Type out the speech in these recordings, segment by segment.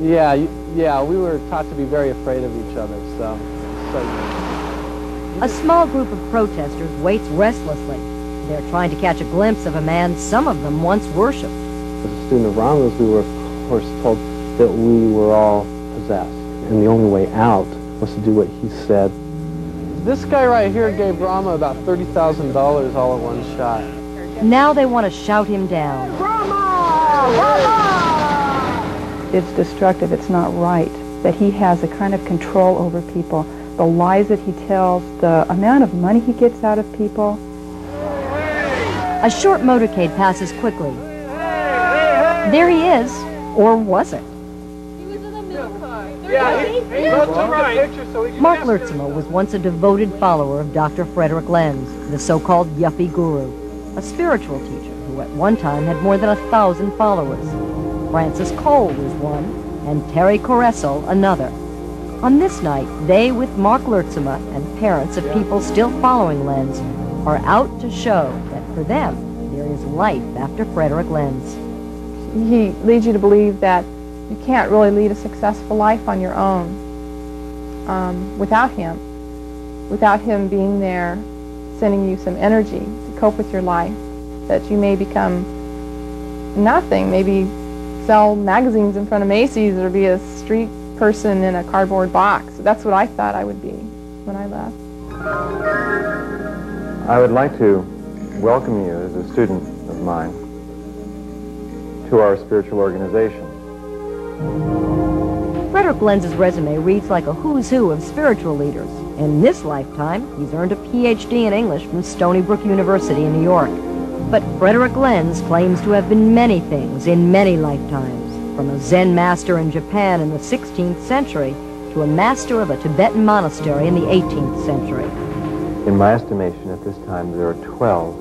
Yeah, yeah, we were taught to be very afraid of each other, so. A small group of protesters waits restlessly. They're trying to catch a glimpse of a man some of them once worshipped. As a student of Rama's, we were, of course, told that we were all possessed, and the only way out was to do what he said. This guy right here gave Rama about $30,000 all at one shot. Now they want to shout him down. Rama! Rama! It's destructive. It's not right. That he has a kind of control over people. The lies that he tells, the amount of money he gets out of people. A short motorcade passes quickly. There he is, or was it? Mark Lertzema was once a devoted follower of Dr. Frederick Lenz, the so-called yuppie guru, a spiritual teacher who at one time had more than 1,000 followers. Francis Cole was one, and Terry Coressel another. On this night, they, with Mark Lertzema and parents of people still following Lenz, are out to show that for them, there is life after Frederick Lenz. He leads you to believe that you can't really lead a successful life on your own without him being there, sending you some energy to cope with your life, that you may become nothing, maybe sell magazines in front of Macy's or be a street person in a cardboard box. That's what I thought I would be when I left. I would like to welcome you as a student of mine to our spiritual organization. Frederick Lenz's resume reads like a who's who of spiritual leaders. In this lifetime, he's earned a Ph.D. in English from Stony Brook University in New York. But Frederick Lenz claims to have been many things in many lifetimes, from a Zen master in Japan in the 16th century to a master of a Tibetan monastery in the 18th century. In my estimation, at this time, there are 12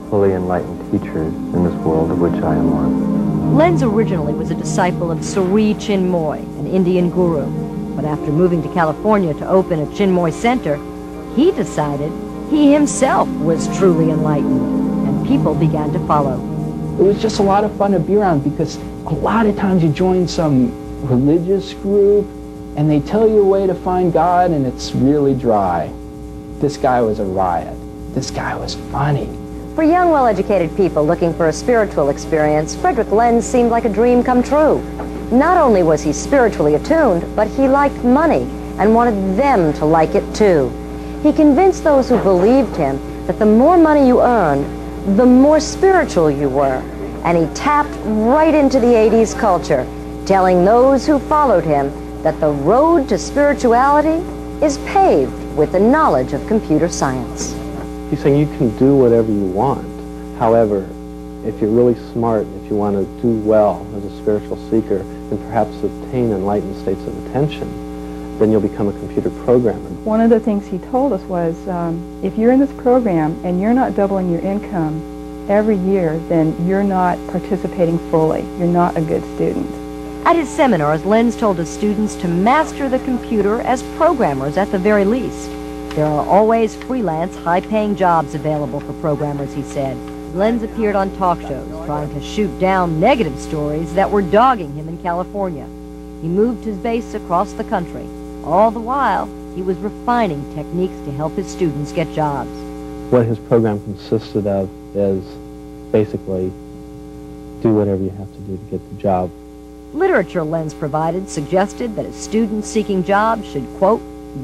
fully enlightened teachers in this world, of which I am one. Lenz originally was a disciple of Sri Chinmoy, an Indian guru. But after moving to California to open a Chinmoy center, he decided he himself was truly enlightened, and people began to follow. It was just a lot of fun to be around, because a lot of times you join some religious group and they tell you a way to find God and it's really dry. This guy was a riot. This guy was funny. For young, well-educated people looking for a spiritual experience, Frederick Lenz seemed like a dream come true. Not only was he spiritually attuned, but he liked money and wanted them to like it too. He convinced those who believed him that the more money you earned, the more spiritual you were. And he tapped right into the 80s culture, telling those who followed him that the road to spirituality is paved with the knowledge of computer science. He's saying you can do whatever you want. However, if you're really smart, if you want to do well as a spiritual seeker and perhaps obtain enlightened states of attention, then you'll become a computer programmer. One of the things he told us was, if you're in this program and you're not doubling your income every year, then you're not participating fully. You're not a good student. At his seminars, Lenz told his students to master the computer as programmers at the very least. There are always freelance, high-paying jobs available for programmers, he said. Lenz appeared on talk shows, trying to shoot down negative stories that were dogging him in California. He moved his base across the country. All the while, he was refining techniques to help his students get jobs. What his program consisted of is basically do whatever you have to do to get the job. Literature Lenz provided suggested that his students seeking jobs should, quote,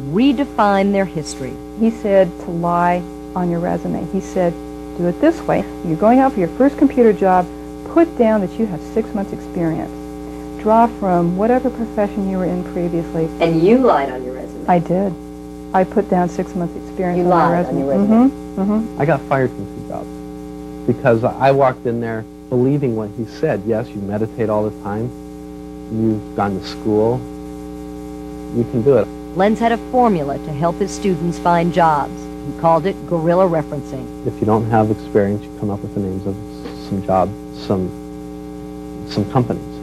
redefine their history. He said to lie on your resume. He said, do it this way. You're going out for your first computer job, put down that you have 6 months experience. Draw from whatever profession you were in previously. And you lied on your resume. I did. I put down 6 months experience you on my lied resume. on your resume. I got fired from 2 jobs because I walked in there believing what he said. Yes, you meditate all the time. You've gone to school. You can do it. Lenz had a formula to help his students find jobs. He called it guerrilla referencing. If you don't have experience, you come up with the names of some jobs, some companies.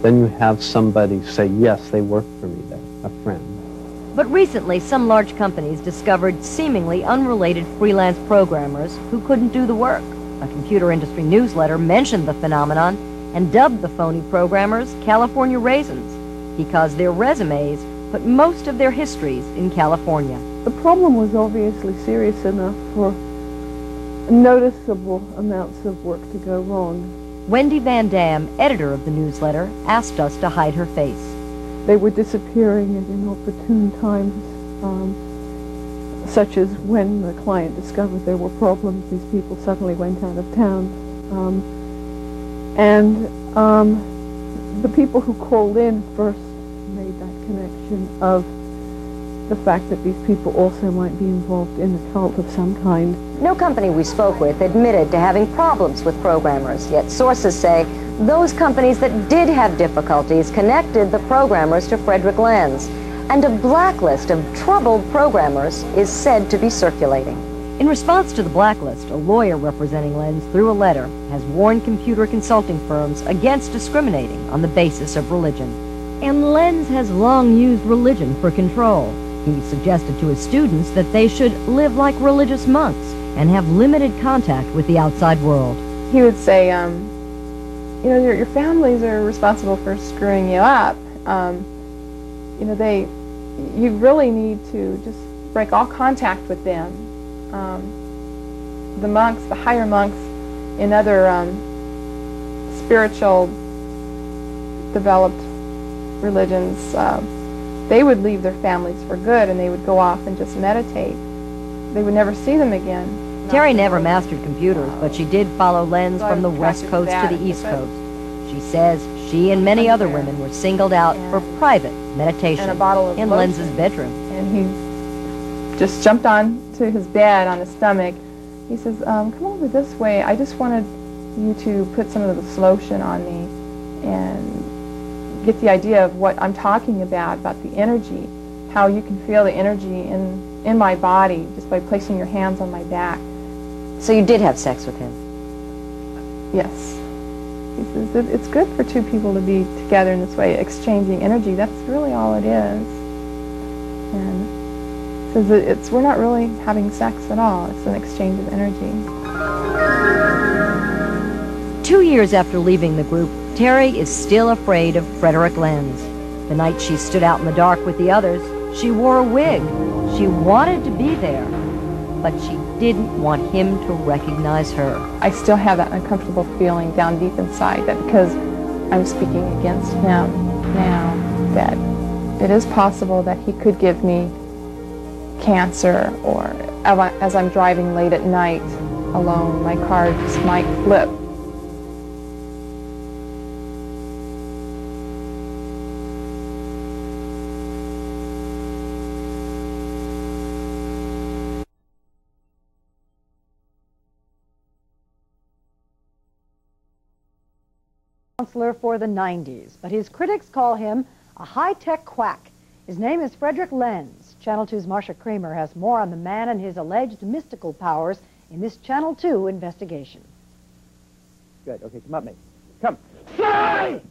Then you have somebody say, yes, they work for me there, a friend. But recently, some large companies discovered seemingly unrelated freelance programmers who couldn't do the work. A computer industry newsletter mentioned the phenomenon and dubbed the phony programmers California Raisins because their resumes put most of their histories in California. The problem was obviously serious enough for noticeable amounts of work to go wrong. Wendy Van Dam, editor of the newsletter, asked us to hide her face. They were disappearing at inopportune times, such as when the client discovered there were problems, these people suddenly went out of town. The people who called in first made that connection of the fact that these people also might be involved in a cult of some kind. No company we spoke with admitted to having problems with programmers, yet sources say those companies that did have difficulties connected the programmers to Frederick Lenz, and a blacklist of troubled programmers is said to be circulating. In response to the blacklist, a lawyer representing Lenz through a letter has warned computer consulting firms against discriminating on the basis of religion. And Lenz has long used religion for control. He suggested to his students that they should live like religious monks and have limited contact with the outside world. He would say, you know, your families are responsible for screwing you up. You know, you really need to just break all contact with them. The monks, the higher monks in other spiritual developed religions, they would leave their families for good and they would go off and just meditate. They would never see them again. Terry never mastered computers, but she did follow Lenz from the West Coast to the East Coast. She says she and many other women were singled out for private meditation in Lenz's bedroom. And he just jumped on to his bed on his stomach. He says, come over this way. I just wanted you to put some of this lotion on me and get the idea of what I'm talking about the energy, how you can feel the energy in my body just by placing your hands on my back. So you did have sex with him? Yes. He says it's good for two people to be together in this way, exchanging energy. That's really all it is. And he says we're not really having sex at all. It's an exchange of energy. 2 years after leaving the group, Terry is still afraid of Frederick Lenz. The night she stood out in the dark with the others, she wore a wig. She wanted to be there, but she didn't want him to recognize her. I still have that uncomfortable feeling down deep inside that because I'm speaking against him now, that it is possible that he could give me cancer, or as I'm driving late at night alone, my car just might flip. Counselor for the 90s, but his critics call him a high-tech quack. His name is Frederick Lenz. Channel 2's Marcia Kramer has more on the man and his alleged mystical powers in this Channel 2 investigation. Good. Okay, come up, mate. Come. Say!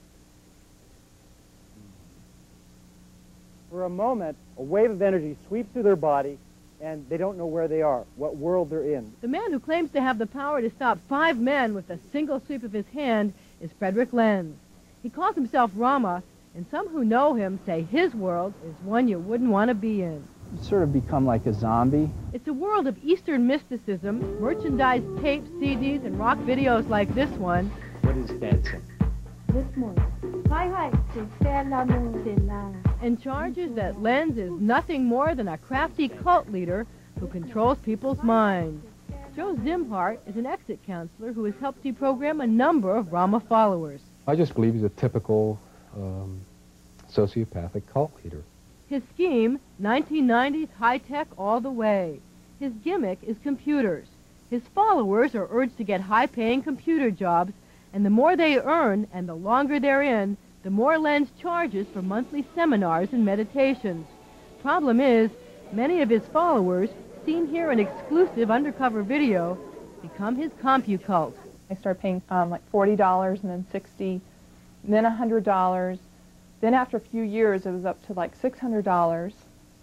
For a moment, a wave of energy sweeps through their body, and they don't know where they are, what world they're in. The man who claims to have the power to stop 5 men with a single sweep of his hand is Frederick Lenz. He calls himself Rama, and some who know him say his world is one you wouldn't want to be in. You sort of become like a zombie. It's a world of Eastern mysticism, merchandise tapes, CDs, and rock videos like this one. What is dancing? And charges that Lenz is nothing more than a crafty cult leader who controls people's minds. Joe Zimhart is an exit counselor who has helped deprogram a number of Rama followers. I just believe he's a typical sociopathic cult leader. His scheme, 1990s high-tech all the way. His gimmick is computers. His followers are urged to get high-paying computer jobs, and the more they earn and the longer they're in, the more Lenz charges for monthly seminars and meditations. Problem is, many of his followers, seen here in exclusive undercover video, become his CompuCult. I started paying like $40 and then $60, then $100. Then after a few years, it was up to like $600.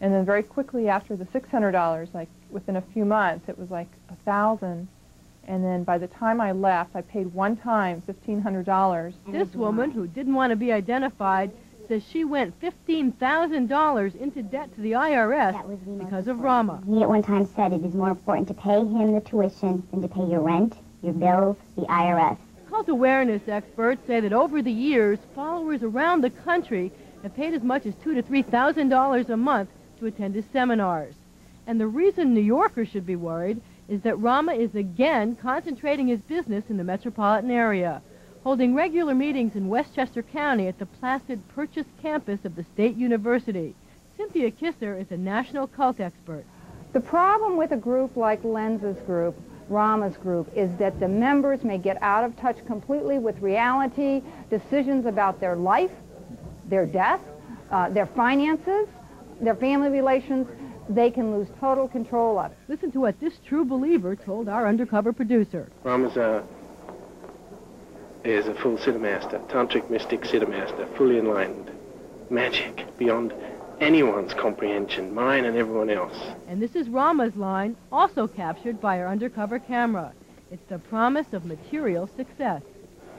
And then very quickly after the $600, like within a few months, it was like $1,000. And then by the time I left, I paid one time $1,500. This woman, who didn't want to be identified, says she went $15,000 into debt to the IRS because of Rama. He at one time said it is more important to pay him the tuition than to pay your rent, your bills, the IRS. Cult awareness experts say that over the years, followers around the country have paid as much as $2,000 to $3,000 a month to attend his seminars. And the reason New Yorkers should be worried is that Rama is again concentrating his business in the metropolitan area, holding regular meetings in Westchester County at the Placid Purchase campus of the State University. Cynthia Kisser is a national cult expert. The problem with a group like Lenz's group, Rama's group, is that the members may get out of touch completely with reality, decisions about their life, their death, their finances, their family relations. They can lose total control of it. Listen to what this true believer told our undercover producer. Rama's is a full Siddha master, tantric mystic Siddha master, fully enlightened. Magic beyond anyone's comprehension, mine and everyone else. And this is Rama's line, also captured by our undercover camera. It's the promise of material success.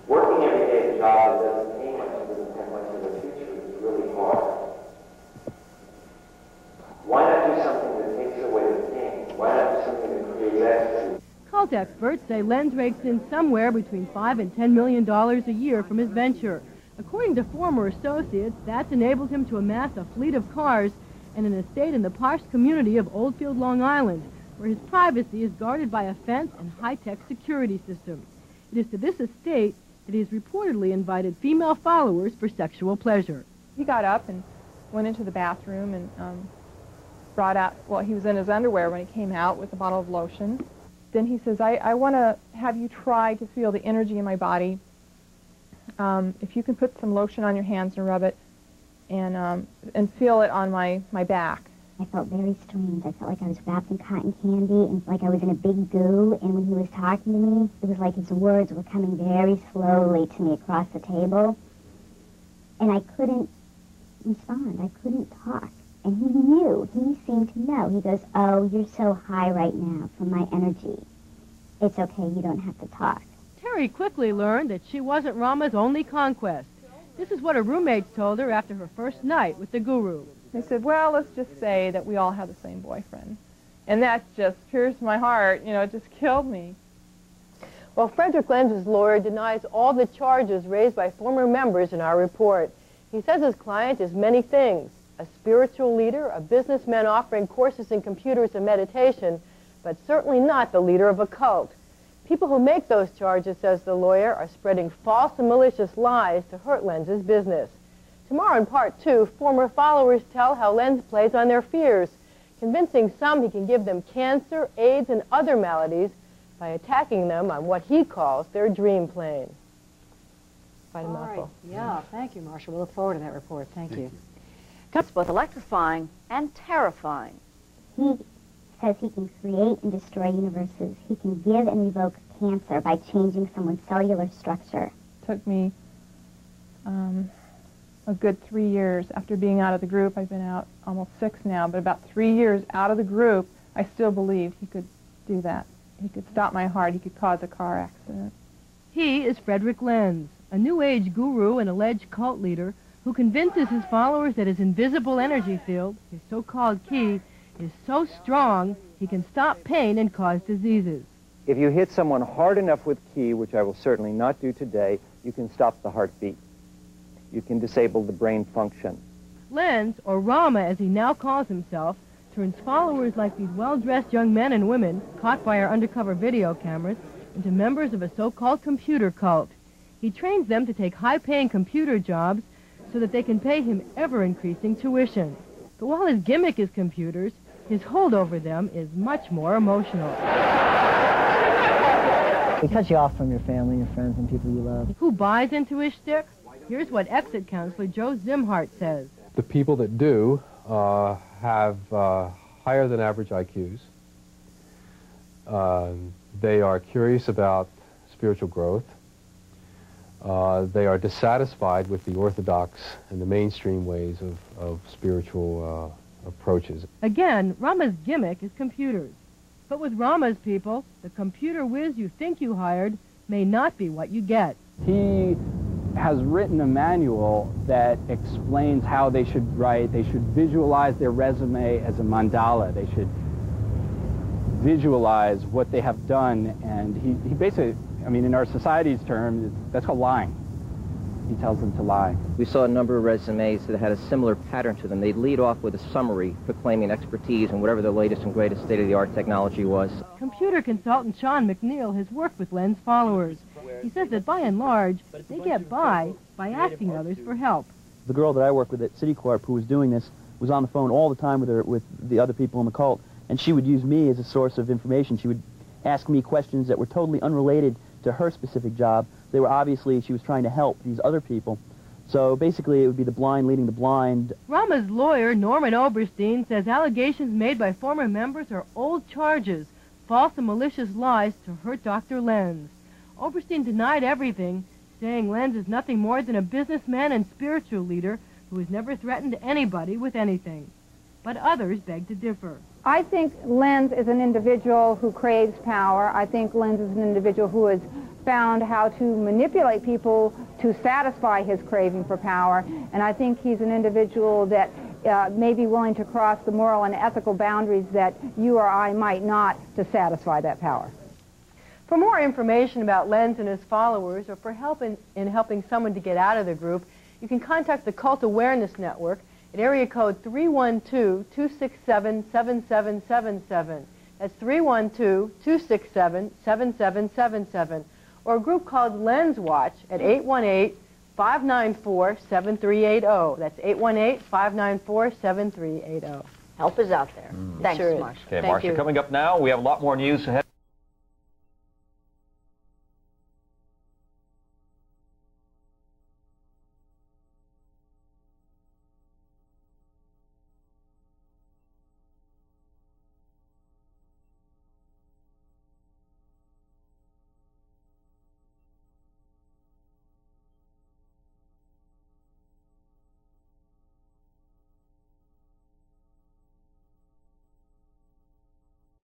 Working every day at a job that doesn't pay much, doesn't have much in the future, is really hard. Why not do something that takes away the pain? Why not do something that creates ecstasy? Cult experts say Lenz rakes in somewhere between $5 and $10 million a year from his venture. According to former associates, that's enabled him to amass a fleet of cars and an estate in the posh community of Oldfield, Long Island, where his privacy is guarded by a fence and high-tech security system. It is to this estate that he has reportedly invited female followers for sexual pleasure. He got up and went into the bathroom and brought out, well, he was in his underwear when he came out with a bottle of lotion. Then he says, I want to have you try to feel the energy in my body. If you can put some lotion on your hands and rub it and feel it on my back. I felt very strange. I felt like I was wrapped in cotton candy and like I was in a big goo. And when he was talking to me, it was like his words were coming very slowly to me across the table. And I couldn't respond. I couldn't talk. And he knew. He seemed to know. He goes, oh, you're so high right now from my energy. It's okay. You don't have to talk. Terry quickly learned that she wasn't Rama's only conquest. This is what her roommates told her after her first night with the guru. They said, well, let's just say that we all have the same boyfriend. And that just pierced my heart. You know, it just killed me. Well, Frederick Lenz's lawyer denies all the charges raised by former members in our report. He says his client is many things: a spiritual leader, a businessman offering courses in computers and meditation, but certainly not the leader of a cult. People who make those charges, says the lawyer, are spreading false and malicious lies to hurt Lenz's business. Tomorrow in Part 2, former followers tell how Lenz plays on their fears, convincing some he can give them cancer, AIDS, and other maladies by attacking them on what he calls their dream plane. Quite a mouthful. Yeah, thank you, Marcia. We'll look forward to that report. Thank you. It's both electrifying and terrifying. He says he can create and destroy universes. He can give and revoke cancer by changing someone's cellular structure. It took me a good 3 years after being out of the group. I've been out almost 6 now, but about 3 years out of the group, I still believed he could do that. He could stop my heart. He could cause a car accident. He is Frederick Lenz, a New Age guru and alleged cult leader who convinces his followers that his invisible energy field, his so-called ki, is so strong he can stop pain and cause diseases. If you hit someone hard enough with ki, which I will certainly not do today, you can stop the heartbeat. You can disable the brain function. Lenz, or Rama as he now calls himself, turns followers like these well-dressed young men and women, caught by our undercover video cameras, into members of a so-called computer cult. He trains them to take high-paying computer jobs so that they can pay him ever-increasing tuition. But while his gimmick is computers, his hold over them is much more emotional. He cuts you off from your family, your friends, and people you love. Who buys into his shtick? Here's what exit counselor Joe Zimhart says. The people that do have higher than average IQs. They are curious about spiritual growth. They are dissatisfied with the orthodox and the mainstream ways of spiritual approaches. Again, Rama's gimmick is computers. But with Rama's people, the computer whiz you think you hired may not be what you get. He has written a manual that explains how they should write. They should visualize their resume as a mandala. They should visualize what they have done. And he basically, I mean, in our society's terms, that's called lying. He tells them to lie. We saw a number of resumes that had a similar pattern to them. They'd lead off with a summary proclaiming expertise in whatever the latest and greatest state-of-the-art technology was. Computer consultant Sean McNeil has worked with Lenz followers. He says that by and large, they get by asking others for help. The girl that I work with at Citicorp who was doing this was on the phone all the time with the other people in the cult, and she would use me as a source of information. She would ask me questions that were totally unrelated to her specific job. They were obviously, she was trying to help these other people. So basically it would be the blind leading the blind. Rama's lawyer, Norman Oberstein, says allegations made by former members are old charges, false and malicious lies to hurt Dr. Lenz. Oberstein denied everything, saying Lenz is nothing more than a businessman and spiritual leader who has never threatened anybody with anything. But others beg to differ. I think Lenz is an individual who craves power. I think Lenz is an individual who has found how to manipulate people to satisfy his craving for power. And I think he's an individual that may be willing to cross the moral and ethical boundaries that you or I might not to satisfy that power. For more information about Lenz and his followers, or for help in helping someone to get out of the group, you can contact the Cult Awareness Network at area code 312-267-7777. That's 312-267-7777. Or a group called Lenz Watch at 818-594-7380. That's 818-594-7380. Help is out there. Thanks, Sure. Marsha. Okay, Marsha, coming up now, we have a lot more news ahead.